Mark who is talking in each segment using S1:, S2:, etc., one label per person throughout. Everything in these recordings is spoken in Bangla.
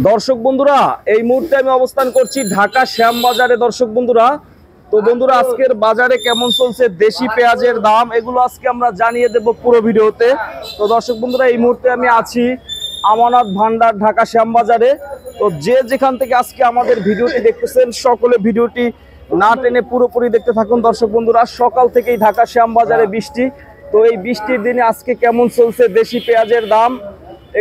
S1: দর্শক বন্ধুরা, এই মুহূর্তে আমি অবস্থান করছি ঢাকা শ্যামবাজারে। দর্শক বন্ধুরা, তো বন্ধুরা আজকের বাজারে কেমন চলছে দেশি পেঁয়াজের দাম এগুলো আজকে আমরা জানিয়ে দেব পুরো ভিডিওতে। তো দর্শক বন্ধুরা, এই মুহূর্তে আমি আছি আমানত ভান্ডার ঢাকা শ্যামবাজারে। তো যে যেখান থেকে আজকে আমাদের ভিডিওটি দেখতেছেন সকলে ভিডিওটি না টেনে পুরোপুরি দেখতে থাকুন। দর্শক বন্ধুরা, সকাল থেকেই ঢাকা শ্যামবাজারে বৃষ্টি। তো এই বৃষ্টির দিনে আজকে কেমন চলছে দেশি পেঁয়াজের দাম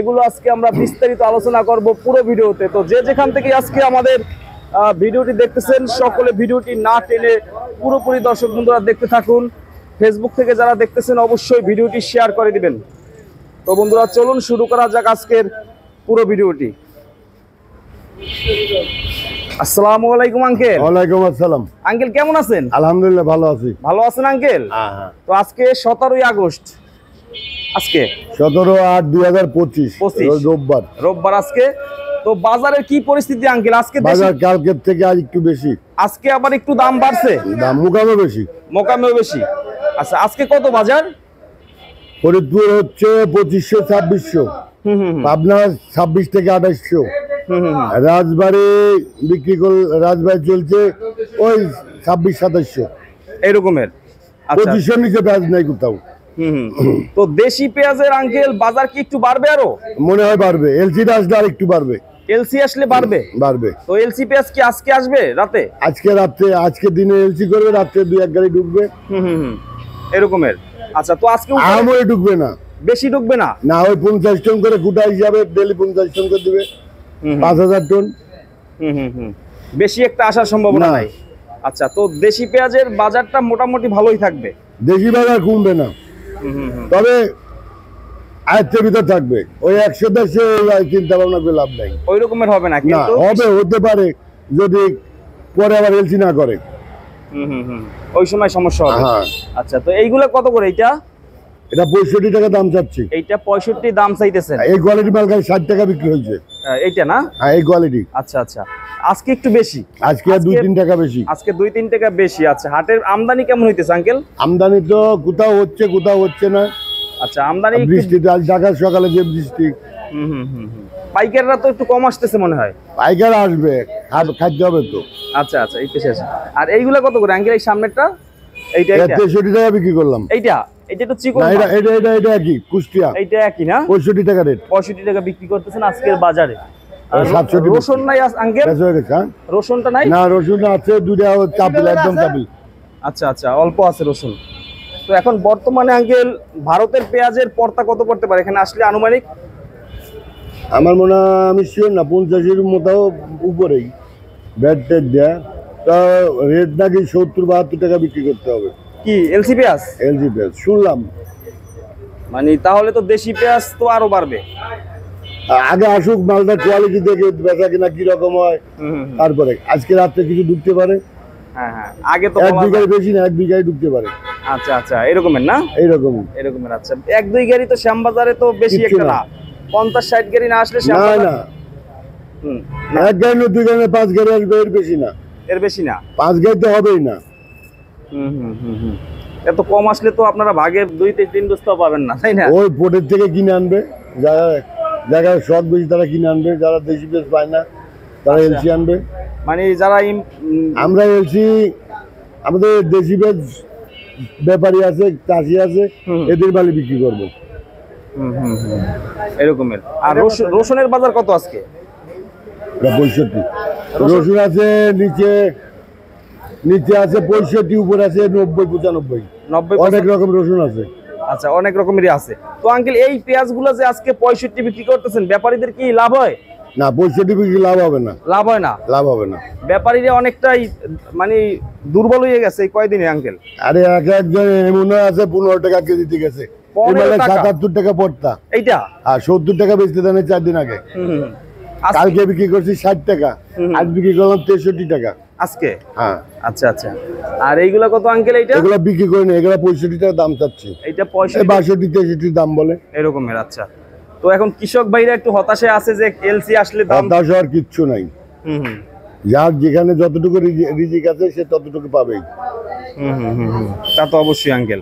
S1: এগুলো আজকে আমরা বিস্তারিত আলোচনা করব পুরো ভিডিওতে। তো যে যেখান থেকে আজকে আমাদের ভিডিওটি দেখতেছেন সকলে ভিডিওটি না টেনে পুরোপুরি দর্শক বন্ধুরা দেখতে থাকুন। ফেসবুক থেকে যারা দেখতেছেন অবশ্যই ভিডিওটি শেয়ার করে দিবেন। তো বন্ধুরা চলুন শুরু করা যাক আজকের পুরো ভিডিওটি। আসসালামু আলাইকুম আঙ্কেল।
S2: ওয়ালাইকুম আসসালাম।
S1: আঙ্কেল কেমন আছেন?
S2: আলহামদুলিল্লাহ ভালো আছি।
S1: ভালো আছেন আঙ্কেল? তো আজকে 17ই আগস্ট, আজকে
S2: 17/8/2025
S1: রোববার আজকে। তো বাজারের কি পরিস্থিতি আঙ্কেল? আজকে
S2: বাজার কালকের থেকে আজ একটু বেশি,
S1: আজকে আবার একটু দাম বাড়ছে,
S2: দাম মোকামে বেশি,
S1: মোকামেও বেশি। আচ্ছা, আজকে কত বাজার?
S2: ফরিদপুর হচ্ছে 2500-2600, পাবনা 26 থেকে 2800, রাজবাড়ি বিক্রি রাজবাড়ি চলছে ওই 26-2700
S1: এরকমের। আচ্ছা,
S2: 2500 নিচে পেঁয়াজ নাই কোথাও।
S1: তো দেশি পেঁয়াজের আঙ্কেল বাজার কি একটু বাড়বে? আরো
S2: মনে হয় বাড়বে, এলসিটা আসলে আর একটু বাড়বে।
S1: এলসি আসলে বাড়বে?
S2: বাড়বে।
S1: তো এলসি পেঁয়াজ কি আজকে আসবে রাতে?
S2: আজকে রাতে, আজকে দিনে এলসি করবে, রাত্রে 2-1 গাড়ি ঢুকবে
S1: এরকমের। আচ্ছা, তো আজকে
S2: আমরে ঢুকবে না,
S1: বেশি ঢুকবে না?
S2: না, ওই 50 টন করে গুটা হিসাবে ডেলি 50 টন করে দিবে, 5000 টন।
S1: বেশি একটা আসার সম্ভাবনা নাই। আচ্ছা, তো দেশি পেঁয়াজের বাজারটা মোটামুটি ভালোই থাকবে,
S2: দেশি বাজার কমবে না, তবে আয়ত্তের ভিতর থাকবে। ওই 100-150 চিন্তা ভাবনা করে লাভ নাই,
S1: ওই রকমের হবে না।
S2: না, হবে, হতে পারে যদি পরে আবার এলসি না করে,
S1: ওই সময় সমস্যা হবে। আচ্ছা, তো এইগুলা কত করে?
S2: এটা 65 টাকা দাম চাচ্ছি।
S1: এইটা 65 দাম চাইতেছেন?
S2: এই কোয়ালিটি মাল 60 টাকা বিক্রি হয়েছে।
S1: এইটা না?
S2: হ্যাঁ, এই কোয়ালিটি।
S1: আচ্ছা আচ্ছা, আজকে একটু বেশি,
S2: আজকে 2-3 টাকা বেশি,
S1: আজকে 2-3 টাকা বেশি। আচ্ছা, হাটের আমদানি কেমন হইতেছে আঙ্কেল?
S2: আমদানি তো কোথাও হচ্ছে কোথাও হচ্ছে না।
S1: আচ্ছা, আমদানি
S2: বৃষ্টি, আজ ঢাকার সকালে যে বৃষ্টি,
S1: পাইকাররা তো একটু কম আসতেছে মনে হয়।
S2: পাইকার আসবে, খাদ্য হবে তো।
S1: আচ্ছা আচ্ছা, এই পেশে আছে। আর এইগুলা কত করে আঙ্কেল? এই সামনেরটা এইটা
S2: 63 টাকা বিক্রি করলাম।
S1: এইটা একটু চিকন,
S2: এটা একই কুষ্টিয়া,
S1: এইটা একই না?
S2: 65 টাকা রেট,
S1: 65 টাকা বিক্রি করতেছেন আজকের বাজারে।
S2: 67
S1: রসুন নাই আঙ্কেল? রসুনটা নাই?
S2: না, রসুন আছে, দুইটা চাপিল, একদম চাপিল।
S1: আচ্ছা আচ্ছা, অল্প আছে রসুন। তো এখন বর্তমানে আঙ্কেল ভারতের পেঁয়াজের পড়তা কত করতে পারে এখানে আসলে আনুমানিক?
S2: আমার মনে হয়, আমি শিওর না, 50-এর মতো উপরেই ব্যাট টেট দেয়া। তা রেট নাকি 70-72 টাকা বিক্রি করতে হবে।
S1: কি এলসি পেঁয়াজ?
S2: এলজি পেঁয়াজ শুনলাম।
S1: মানে তাহলে তো দেশি পেঁয়াজ তো আরো বাড়বে।
S2: আগে আসুক, মালটা কোয়ালিটি দেখে বেচা কিনা কিরকম হয়, তারপরে আজকে রাত্রে কিছু ঢুকতে পারে।
S1: হ্যাঁ হ্যাঁ, আগে তো
S2: 1 বিঘায় বেশি না, 1 বিঘায় ঢুকতে পারে।
S1: আচ্ছা আচ্ছা, এরকমের না? এরকমের। আচ্ছা, 1-2 গাড়ি তো শ্যামবাজারে তো বেশি একটা না, 50-60 গাড়ি না আসলে
S2: না, 1 গাড়ি না, 2 গাড়ি না, 5 গাড়ি আসবে, এর বেশি না।
S1: এর বেশি না?
S2: 5 গাড়ি তো হবেই না।
S1: এত কম আসলে তো আপনারা ভাগে 2-3 বস্তা পাবেন না, তাই না?
S2: ওই পোর্টের থেকে কিনে আনবে, যারা জায়গায় শখ বেশি তারা কিনে আনবে, যারা দেশি পেঁয়াজ পায় না তারা এলসি আনবে।
S1: মানে যারা
S2: আমরা এলসি, আমাদের দেশি পেঁয়াজ ব্যাপারী আছে, চাষি আছে, এদের বালি বিক্রি করবো।
S1: এরকমের। আর রসুনের বাজার কত আজকে?
S2: 65। রসুন আছে নিচে আছে 65, উপরে আছে 90-95, অনেক রকম রসুন আছে।
S1: আচ্ছা, অনেক রকমেরই আছে। তো আঙ্কেল এই পেঁয়াজগুলো যে আজকে 65 বিক্রি করতেছেন, ব্যাপারীদের কি লাভ হয়?
S2: না, 65 বিক্রি লাভ হবে না।
S1: লাভ হয় না? লাভ হবে না। ব্যাপারীরা অনেকটাই মানে দুর্বল হয়ে গেছে এই কয়দিনে আঙ্কেল।
S2: আরে একজন এমন আছে 15 টাকা কেজি দিয়ে গেছে, 77 টাকা পড়তা এইটা, আর 70 টাকা বেচতে দেন 4 দিন আগে। কালকে বিক্রি করছি 60 টাকা, আজ বিক্রি করলাম 63 টাকা আজকে। হ্যাঁ। আচ্ছা আচ্ছা, আর এইগুলা কত আঙ্কেল? এগুলা বিক্রি করি না, এগুলা 65 টাকা দাম চাচ্ছি। এইটা 62-63 দাম বলে এরকমের। আচ্ছা, তো এখন কৃষক ভাইরা একটু হতাশে আছে যে এলসি আসলে দাম। হতাশ হওয়ার কিচ্ছু নাই, যার যেখানে যতটুকু রিজিক আছে সে ততটুকু পাবেই।
S1: তা তো অবশ্যই আঙ্কেল।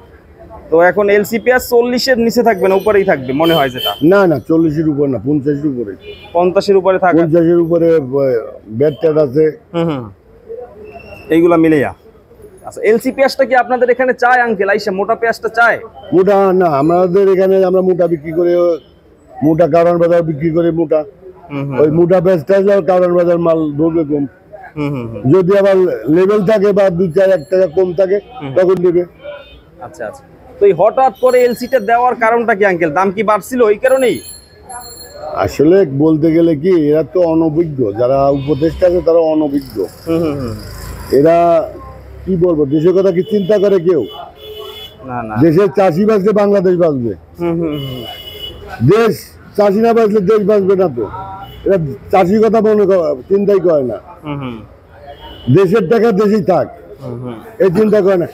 S1: তো এখন এলসি পেঁয়াজ 40-এর নিচে থাকবে না, উপরেই থাকবে মনে হয় যেটা?
S2: না না 40-এর উপর না, 50-এর উপরে।
S1: 50-এর উপরে থাকবে,
S2: 50-এর উপরে ব্যাট ট্যাট আছে।
S1: এইগুলা মিলেয়া। আচ্ছা, এলসি পেঁয়াজটা কি আপনাদের এখানে চায় আঙ্কেল? আইসা মোটা পেঁয়াজটা চায়?
S2: মোটা না, আমাদের এখানে আমরা মোটা বিক্রি করে, মোটা কারণ বাজার বিক্রি করে মোটা। ওই মোটা পেঁয়াজটা কারণ বাজার মাল ধরবে কম। যদি আবার লেভেল থাকে বা 2-1 টাকা কম থাকে তখন নেবে।
S1: আচ্ছা আচ্ছা, তো এই হঠাৎ করে এলসিটা দেওয়ার কারণটা কি আঙ্কেল? দাম কি বাড়ছিল ওই কারণেই?
S2: আসলে বলতে গেলে কি, এরা তো অনভিজ্ঞ, যারা উপদেষ্টা আছে তারা অনভিজ্ঞ। এরা কি বলবো, দেশের কথা কি চিন্তা করে কেউ?
S1: না না,
S2: দেশের চাষি বাঁচলে বাংলাদেশ বাঁচবে। দেশ চাষি না বাঁচলে দেশ বাঁচবে না। তো এরা চাষির কথা মনে চিন্তাই করে না। দেশের টাকা দেশেই থাক, এই চিন্তা করে না।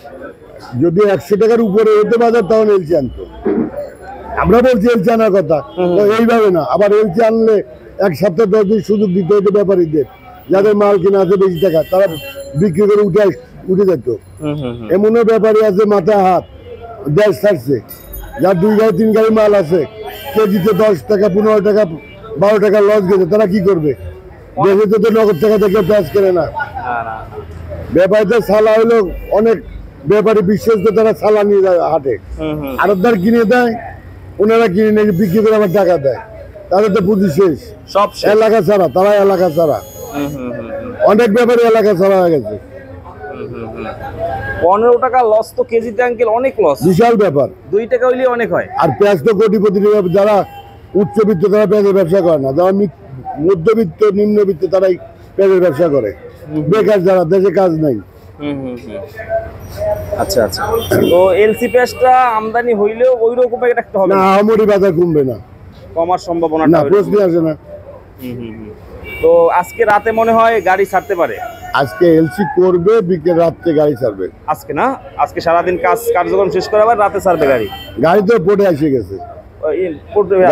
S2: যদি 100 টাকার উপরে হতে বাজার তখন এলসি আনতো। আমরা বলছি এলসি আনার কথা, তো এইভাবে না। আবার এলসি আনলে 1 সপ্তাহ 10 দিন সুযোগ দিতে হতো ব্যাপারীদের, যাদের মাল কিনা আছে বেশি টাকা, তারা বিক্রি করে উঠে যেত। এমনও ব্যাপারী আছে মাথায় হাত, দেশ ছাড়ছে, যার 2 গাড়ি 3 গাড়ি মাল আছে, কেজিতে 10 টাকা 15 টাকা 12 টাকা লস গেছে, তারা কি করবে? দেশে তো নগদ টাকা থেকে পেঁয়াজ কেনে না। ব্যাপারীদের সালা হইলো অনেক, ব্যাপারী বিশ্বাস তো তারা সালা নিয়ে যায় হাটে, আড়তদার কিনে দেয়, ওনারা কিনে নিয়ে বিক্রি করে আবার টাকা দেয়। তাদের তো পুঁজি শেষ, সব এলাকা ছাড়া, তারা এলাকা ছাড়া। অনেক ব্যাপারী এলাকা ছাড়া হয়ে গেছে।
S1: 15 টাকা লস তো কেজিতে আঙ্কেল, অনেক লস,
S2: বিশাল ব্যাপার।
S1: 2 টাকা হইলে অনেক হয়।
S2: আর পেঁয়াজ তো কোটিপতি, যারা উচ্চবিত্ত তারা পেঁয়াজের ব্যবসা করে না, যারা মধ্যবিত্ত নিম্নবিত্ত তারাই পেঁয়াজের ব্যবসা করে। বেকার যারা, দেশে কাজ নাই।
S1: আচ্ছা আচ্ছা, তো এলসি পেঁয়াজটা আমদানি হইলেও ওই রকম রাখতে হবে
S2: না, আমরি বাজার কমবে না,
S1: কমার সম্ভাবনা
S2: না, প্রশ্ন আসে না।
S1: তো আজকে রাতে মনে হয় গাড়ি ছাড়তে পারে।
S2: আজকে এলসি করবে, বিকেল রাত্রে গাড়ি ছাড়বে।
S1: আজকে না, আজকে সারাদিন কার্যক্রম শেষ করে আবার রাতে ছাড়বে গাড়ি।
S2: গাড়ি তো পোর্টে এসে গেছে,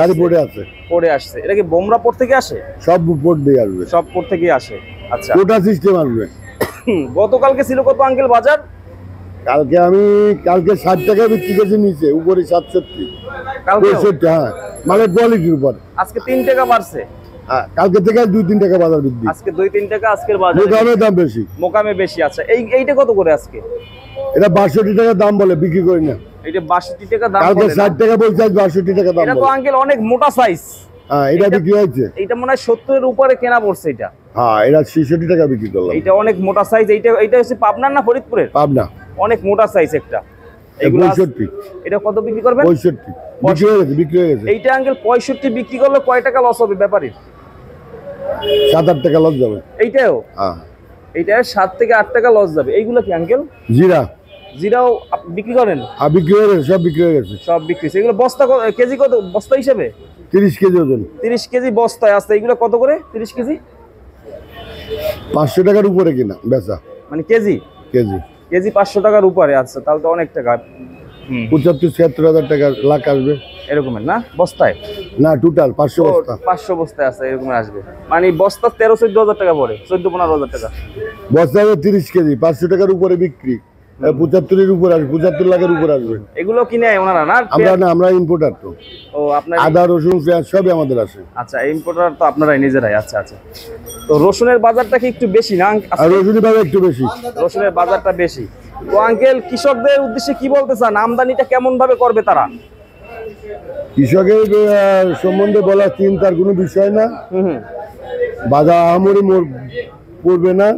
S2: গাড়ি পোর্টে আছে,
S1: পোর্টে আসছে। এটা কি বোমরা পোর্ট থেকে আসে?
S2: সব পোর্ট দিয়ে আসবে,
S1: সব পোর্ট থেকে আসে। আচ্ছা,
S2: কোটা সিস্টেম আসবে।
S1: গতকালকে ছিল কত আঙ্কেল বাজার?
S2: কালকে 60 টাকা বিক্রি করছি, নিচে উপরে 67, 65। হ্যাঁ, মানে কোয়ালিটির উপর।
S1: আজকে 3 টাকা বাড়ছে,
S2: কালকে থেকে 2-3 টাকা বাজার বৃদ্ধি।
S1: আজকে 2-3 টাকা আজকের বাজার,
S2: মোকামের দাম বেশি,
S1: মোকামে বেশি। আচ্ছা, এইটা কত করে আজকে?
S2: এটা 62 টাকা দাম বলে, বিক্রি করি না।
S1: এটা 62 টাকা দাম
S2: কালকে
S1: বলে,
S2: 60 টাকা বলছে, আজ 62 টাকা দাম।
S1: এটা তো আঙ্কেল অনেক মোটা সাইজ।
S2: হ্যাঁ, এটা বিক্রি হয়েছে।
S1: এটা মনে হয় 70 এর উপরে কেনা পড়ছে এটা।
S2: হ্যাঁ, এটা 66 টাকা বিক্রি করলাম।
S1: এটা অনেক মোটা সাইজ। এইটা হচ্ছে পাবনার না ফরিদপুরের?
S2: পাবনা।
S1: অনেক মোটা সাইজ একটা। এগুলো
S2: 65।
S1: এটা কত বিক্রি করবেন?
S2: 65 বিক্রি হয়ে গেছে।
S1: এইটা আঙ্কেল 65 বিক্রি করলে কয় টাকা লস হবে ব্যাপারীর?
S2: 7-8 টাকা লস যাবে।
S1: এইটাও? হ্যাঁ, এইটা 7 থেকে 8 টাকা লস যাবে। এইগুলো কি আঙ্কেল? জিরাও বিক্রি করেন?
S2: হ্যাঁ, বিক্রি হয়ে গেছে, সব বিক্রি হয়ে গেছে,
S1: সব বিক্রি। এগুলো বস্তা কেজি কত বস্তা হিসেবে?
S2: 30 কেজি ওজন।
S1: 30 কেজি বস্তায় আছে। এগুলো কত করে 30 কেজি?
S2: 500 টাকার উপরে কিনা বেচা,
S1: মানে কেজি 500 টাকার উপরে। আচ্ছা, তাহলে তো অনেক টাকা।
S2: 75-76 হাজার টাকা লাখ আসবে
S1: এরকমের না বস্তায়?
S2: না, টোটাল 500 বস্তা।
S1: 500 বস্তায় আছে, এরকম আসবে। মানে বস্তা 13-14 হাজার টাকা পড়ে, 14-15 হাজার টাকা
S2: বস্তা। 30 কেজি 500 টাকার উপরে বিক্রি, 75 এর উপর আসবে, 75 লাখের উপর আসবে।
S1: এগুলো কিনে ওনারা না?
S2: আমরা ইম্পোর্টার। তো
S1: ও, আপনার
S2: আদা রসুন পেঁয়াজ সবই আমাদের আসে।
S1: আচ্ছা, ইম্পোর্টার তো আপনারাই নিজেরাই। আচ্ছা আচ্ছা, তো রসুনের বাজারটা কি একটু বেশি না?
S2: আর রসুনের বাজার একটু বেশি,
S1: রসুনের বাজারটা বেশি। তো আঙ্কেল, কৃষকদের উদ্দেশ্যে কি বলতে চান? আমদানিটা কেমন ভাবে করবে তারা?
S2: কৃষকের সম্বন্ধে বলা চিন্তার কোনো বিষয় না। বাজার আহামরি পড়বে না,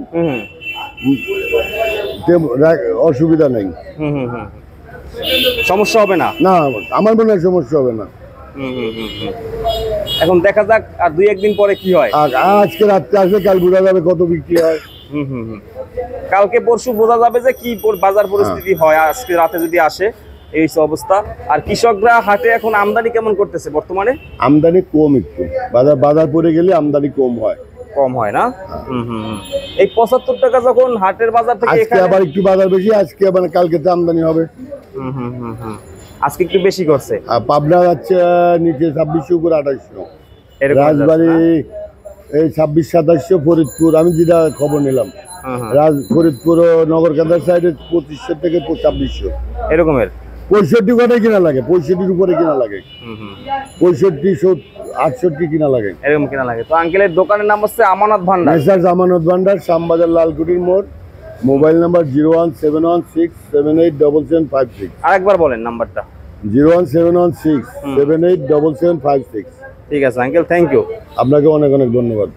S2: অসুবিধা নেই,
S1: সমস্যা হবে না।
S2: না, আমার মনে হয় সমস্যা হবে না।
S1: এখন দেখা যাক আর 2-1 দিন পরে কি হয়।
S2: আজকে রাত্রে আসবে, কাল বোঝা যাবে কত বিক্রি হয়।
S1: কালকে পরশু বোঝা যাবে যে কি বাজার পরিস্থিতি হয়। আজকে রাতে যদি আসে এই অবস্থা। আর কৃষকরা হাটে এখন আমদানি কেমন করতেছে বর্তমানে?
S2: আমদানি কম একটু, বাজার পড়ে গেলে আমদানি কম হয়
S1: না? এই 75 টাকা যখন হাটের বাজার থেকে,
S2: আজকে আবার একটু বাজার বেশি, আজকে আবার কালকে তো আমদানি হবে।
S1: আজকে একটু বেশি করছে।
S2: পাবনা যাচ্ছে নিচে 2600 উপর 2800, রাজবাড়ী এই 2600-2700, ফরিদপুর আমি যেটা খবর নিলাম, ফরিদপুর ও নগরকান্দার সাইডে 2500 থেকে 2600
S1: এরকমের।
S2: 65 করে কিনা লাগে, 65 উপরে কিনা লাগে, 65 68 কিনা লাগে,
S1: এরকম কিনা লাগে। তো আঙ্কেলের দোকানের নাম হচ্ছে আমানত ভান্ডার।
S2: মেসার্স আমানত ভান্ডার, শ্যামবাজার লালকুটির মোড়। Mobile number 01716787756।
S1: আরেকবার বলেন নাম্বারটা।
S2: 01716787756।
S1: ঠিক আছে আঙ্কেল, থ্যাংক ইউ।
S2: আপনাকে অনেক অনেক ধন্যবাদ।